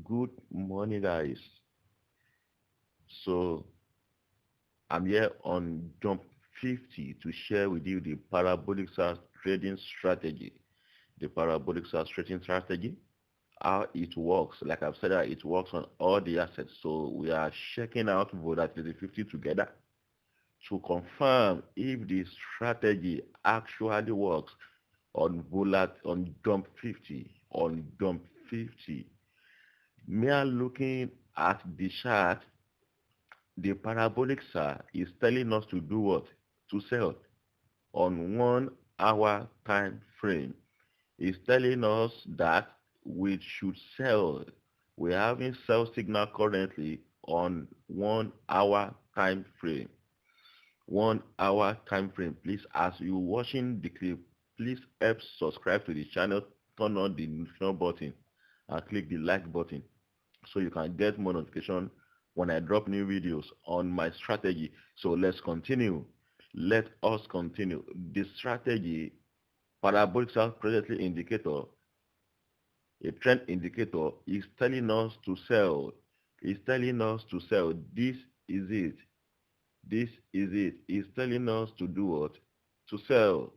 Good morning, guys. So I'm here on Jump 50 to share with you the parabolic SaaS trading strategy. The parabolic SaaS trading strategy, how it works. Like I've said, that it works on all the assets. So we are checking out volatility 50 together to confirm if the strategy actually works on Jump 50. On Jump 50. Mere looking at the chart, the parabolic SAR is telling us to do what? To sell on 1 hour time frame. It's telling us that we should sell. We're having sell signal currently on 1 hour time frame. 1 hour time frame. Please, as you're watching the clip, please help subscribe to the channel, turn on the notification button, and click the like button so you can get more notification when I drop new videos on my strategy. So let's continue. Let us continue. The strategy, parabolic presently indicator, a trend indicator, is telling us to sell. It's telling us to sell. This is it. This is it. It's telling us to do what? To sell.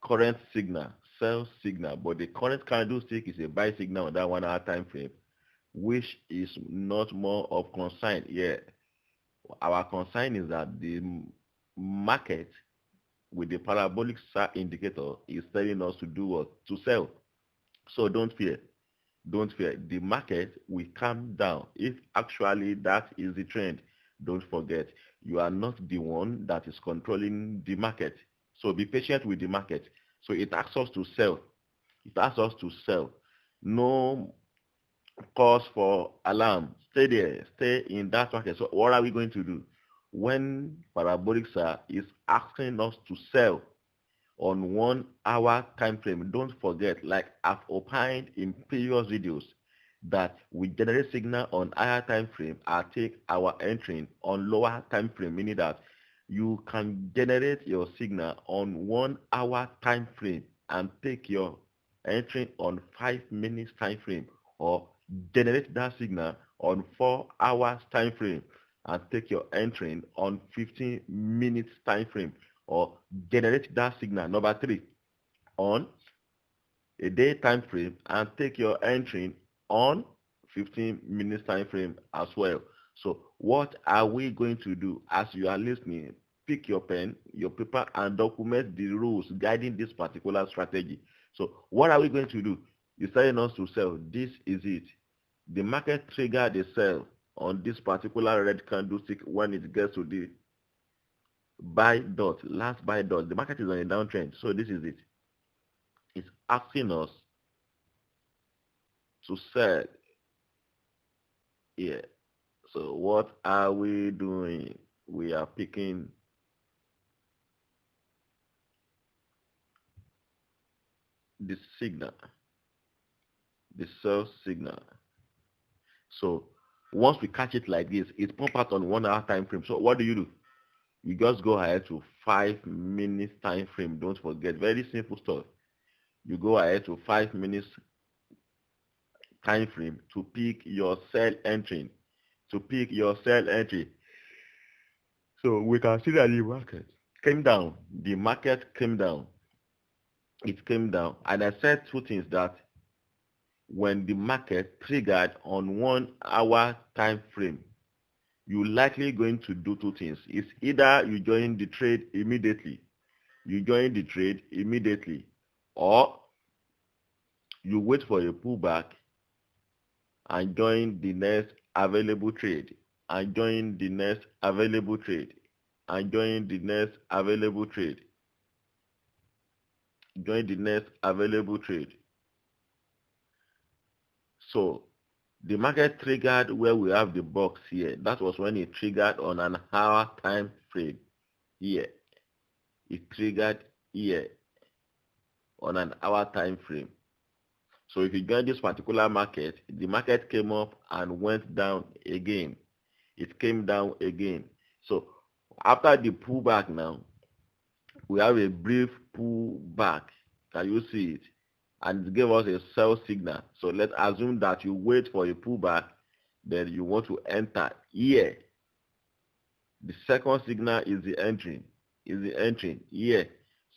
Current signal, sell signal, but the current candlestick is a buy signal on that 1 hour time frame, which is not more of concern here. Our concern is that the market with the parabolic SAR indicator is telling us to do what? To sell. So don't fear. Don't fear. The market will calm down. If actually that is the trend, don't forget, you are not the one that is controlling the market. So be patient with the market. So it asks us to sell. It asks us to sell. No cause for alarm. Stay there. Stay in that market. So what are we going to do? When parabolic SAR is asking us to sell on 1 hour time frame, don't forget, like I've opined in previous videos, that we generate signal on higher time frame and take our entry on lower time frame, meaning that you can generate your signal on 1 hour time frame and take your entry on 5 minutes time frame, or generate that signal on 4 hours time frame and take your entry on 15 minutes time frame, or generate that signal number 3 on a day time frame and take your entry on 15 minutes time frame as well. So what are we going to do? As you are listening, pick your pen, your paper, and document the rules guiding this particular strategy. So what are we going to do? It's telling us to sell. This is it. The market triggered the sell on this particular red candlestick when it gets to the buy dot, last buy dot. The market is on a downtrend. So this is it. It's asking us to sell here. So what are we doing? We are picking the signal, the sell signal. So once we catch it like this, it pump out on 1 hour time frame. So what do? You just go ahead to 5 minutes time frame. Don't forget, very simple stuff. You go ahead to 5 minutes time frame to pick your sell entry. To pick your sell entry. So we can see that the market came down. The market came down. It came down. And I said two things, that when the market triggered on 1 hour time frame, you're likely going to do two things. It's either you join the trade immediately, or you wait for a pullback and join the next available trade, and join the next available trade, and join the next available trade, join the next available trade. So the market triggered where we have the box here. That was when it triggered on an hour time frame here. It triggered here on an hour time frame. So if you join this particular market, the market came up and went down again. It came down again. So after the pullback now, we have a brief pullback. Can you see it? and it gave us a sell signal. So let's assume that you wait for a pullback, then you want to enter here. The second signal is the entry. Here.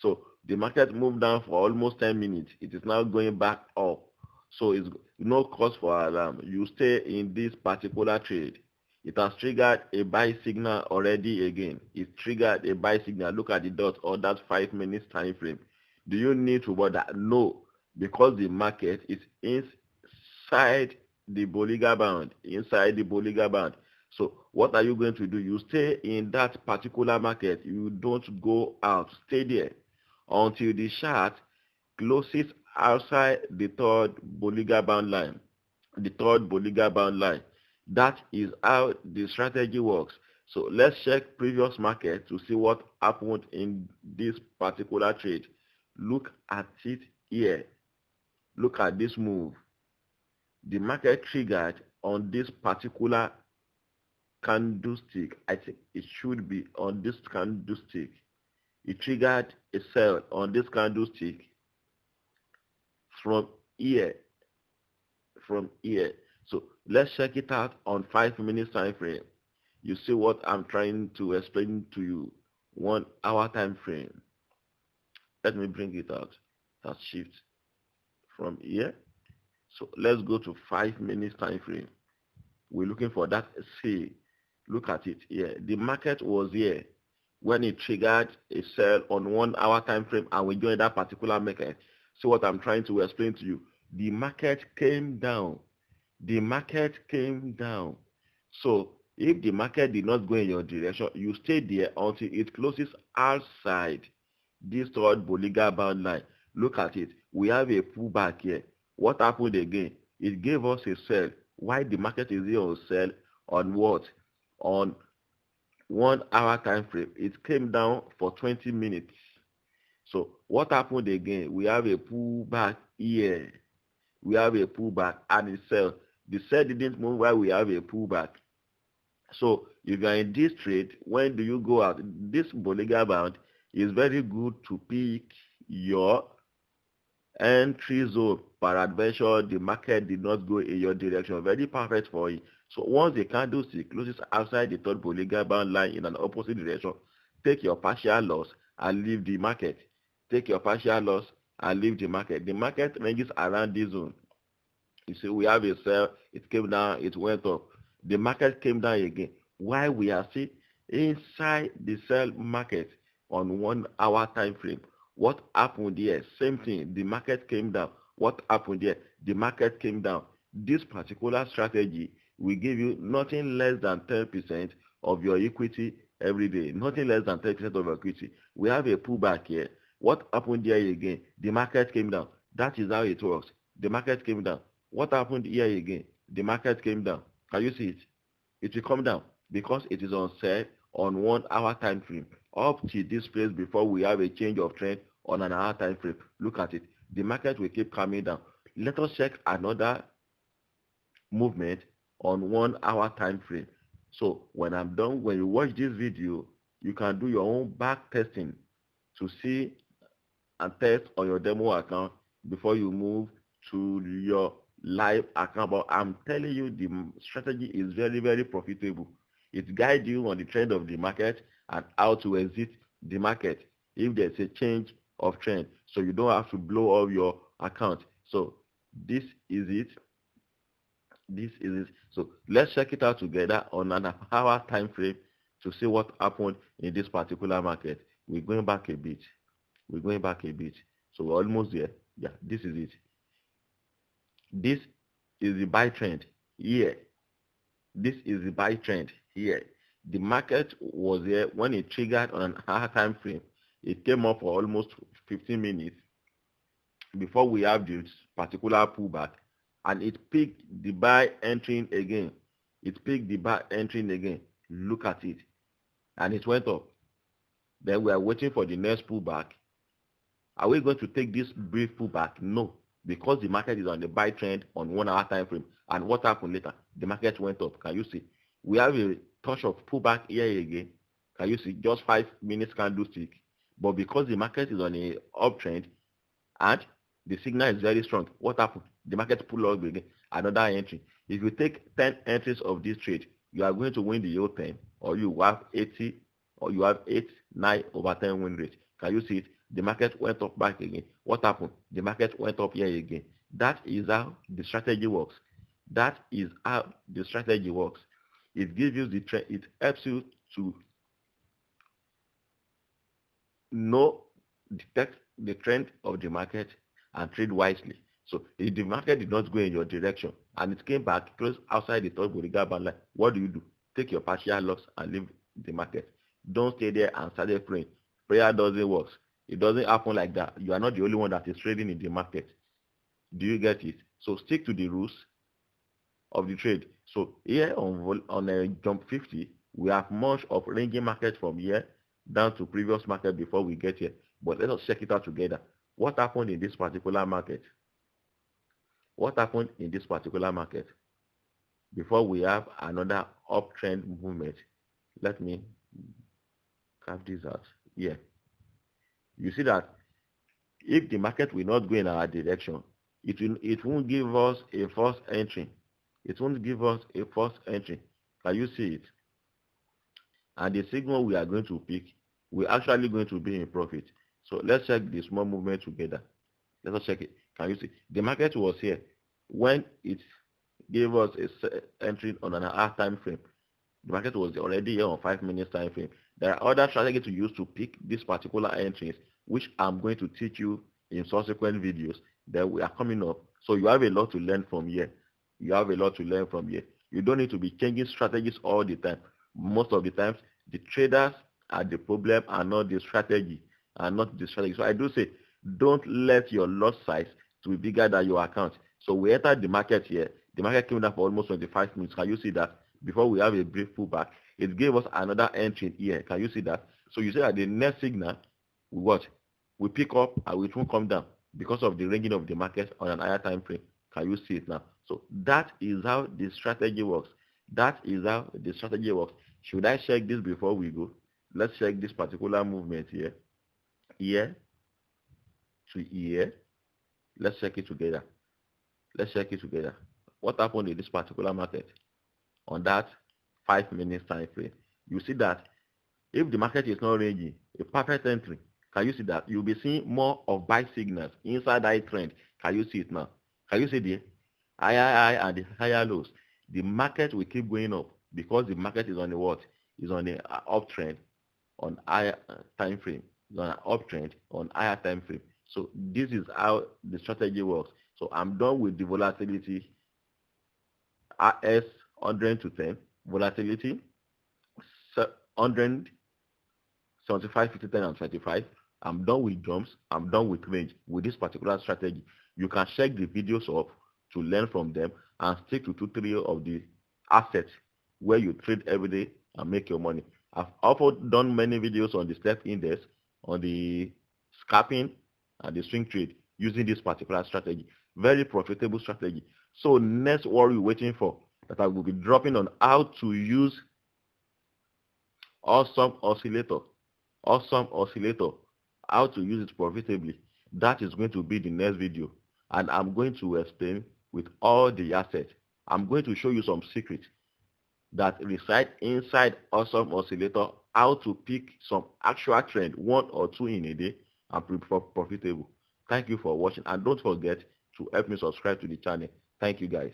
So the market moved down for almost 10 minutes. It is now going back up. So it's no cause for alarm. You stay in this particular trade. It has triggered a buy signal already again. It triggered a buy signal. Look at the dot or that 5 minutes time frame. Do you need to bother? No, because the market is inside the Bollinger Band. Inside the Bollinger Band. So what are you going to do? You stay in that particular market. You don't go out. Stay there until the chart closes outside the third Bollinger Band line. The third Bollinger Band line. That is how the strategy works. So let's check previous market to see what happened in this particular trade. Look at it here. Look at this move. The market triggered on this particular candlestick. I think it should be on this candlestick. It triggered a sell on this candlestick from here. So let's check it out on 5 minutes time frame. You see what I'm trying to explain to you. 1 hour time frame. Let me bring it out. That shift from here. So let's go to 5 minutes time frame. We're looking for that sale. Look at it here. The market was here when it triggered a sell on 1 hour time frame, and we joined that particular market. So what I'm trying to explain to you, the market came down. The market came down. So if the market did not go in your direction, you stay there until it closes outside this third Bollinger Band line. Look at it. We have a pullback here. What happened again? It gave us a sell. Why the market is here on sell? On what? On 1 hour time frame. It came down for 20 minutes. So what happened again? We have a pullback here. We have a pullback and it sell. The sell didn't move while we have a pullback. So if you are in this trade, when do you go out? This Bollinger Band is very good to pick your entry zone. Peradventure, the market did not go in your direction. Very perfect for it. So once the candlestick closes outside the third Bollinger Band line in an opposite direction, take your partial loss and leave the market. Take your partial loss and leave the market. The market ranges around this zone. You see, we have a sell. It came down. It went up. The market came down again. Why we are still inside the sell market on 1 hour time frame. What happened here? Same thing. The market came down. What happened here? The market came down. This particular strategy will give you nothing less than 10% of your equity every day. Nothing less than 10% of your equity. We have a pullback here. What happened here again? The market came down. That is how it works. The market came down. What happened here again? The market came down. Can you see it? It will come down because it is on sale on 1 hour time frame. Up to this place before we have a change of trend on an hour time frame. Look at it. The market will keep coming down. Let us check another movement on 1 hour time frame. So when I'm done, when you watch this video, you can do your own back testing to see and test on your demo account before you move to your live account. But I'm telling you, the strategy is very, very profitable. It guides you on the trend of the market and how to exit the market if there's a change of trend, so you don't have to blow up your account. So this is it. So let's check it out together on an hour time frame to see what happened in this particular market. We're going back a bit. So we're almost there. Yeah, this is it. This is the buy trend here. This is the buy trend here. The market was here when it triggered on an hour time frame. It came up for almost 15 minutes before we have this particular pullback, and it picked the buy entering again. Look at it, and it went up. Then we are waiting for the next pullback. Are we going to take this brief pullback? No, because the market is on the buy trend on 1 hour time frame. And what happened later? The market went up. Can you see? We have a touch of pullback here again. Can you see? Just 5 minutes candlestick. But because the market is on a uptrend and The signal is very strong. What happened? The market pull up again. Another entry. If you take 10 entries of this trade, you are going to win the whole 10, or you have 80, or you have 8, 9 over 10 win rate. Can you see it? The market went up back again. What happened? The market went up here again. That is how the strategy works. That is how the strategy works. It gives you the trend. It helps you to know, detect the trend of the market and trade wisely. So if the market did not go in your direction and it came back close outside the top Bodega band line, what do? Take your partial loss and leave the market. Don't stay there and start praying. Prayer doesn't work. It doesn't happen like that. You are not the only one that is trading in the market. Do you get it? So stick to the rules of the trade. So here on a jump 50, we have much of ranging market from here down to previous market before we get here. But let us check it out together. What happened in this particular market? What happened in this particular market? Before we have another uptrend movement. Let me carve this out. Yeah. You see that if the market will not go in our direction, it won't give us a first entry. It won't give us a first entry. Can you see it? And the signal we are going to pick, we're actually going to be in profit. So let's check the small movement together. Let us check it. Can you see? The market was here when it gave us a entry on an hour time frame. The market was already here on 5 minutes time frame. There are other strategies to use to pick these particular entries, which I'm going to teach you in subsequent videos that we are coming up. So you have a lot to learn from here. You have a lot to learn from here. You don't need to be changing strategies all the time. Most of the times, the traders are the problem and not the strategy. So I do say, don't let your lot size to be bigger than your account. So we entered the market here. The market came down for almost 25 minutes. Can you see that? Before we have a brief pullback, it gave us another entry here. Can you see that? So you see that the next signal, we pick up and it won't come down because of the ranging of the market on an higher time frame. Can you see it now? So that is how the strategy works. That is how the strategy works. Should I check this before we go? Let's check this particular movement here. Here to here. Let's check it together. Let's check it together. What happened in this particular market on that 5 minutes time frame? You see that if the market is not ranging, a perfect entry. Can you see that? You'll be seeing more of buy signals inside that trend. Can you see it now? Can you see the higher high and the higher lows? The market will keep going up because the market is on the what? Is on the uptrend on higher time frame. It's on an uptrend on higher time frame. So this is how the strategy works. So I'm done with the volatility. RS 100 to 10 volatility 100 75 50 10 and 25. I'm done with jumps. I'm done with range with this particular strategy. You can check the videos up to learn from them and stick to 2-3 of the assets where you trade every day and make your money. I've also done many videos on the step index, on the scalping and the swing trade using this particular strategy. Very profitable strategy. So next, what are you waiting for? That I will be dropping on how to use awesome oscillator, how to use it profitably. That is going to be the next video, and I'm going to explain with all the assets. I'm going to show you some secrets that reside inside awesome oscillator, how to pick some actual trend, 1 or 2 in a day, and be profitable. Thank you for watching, and don't forget to help me subscribe to the channel. Thank you guys.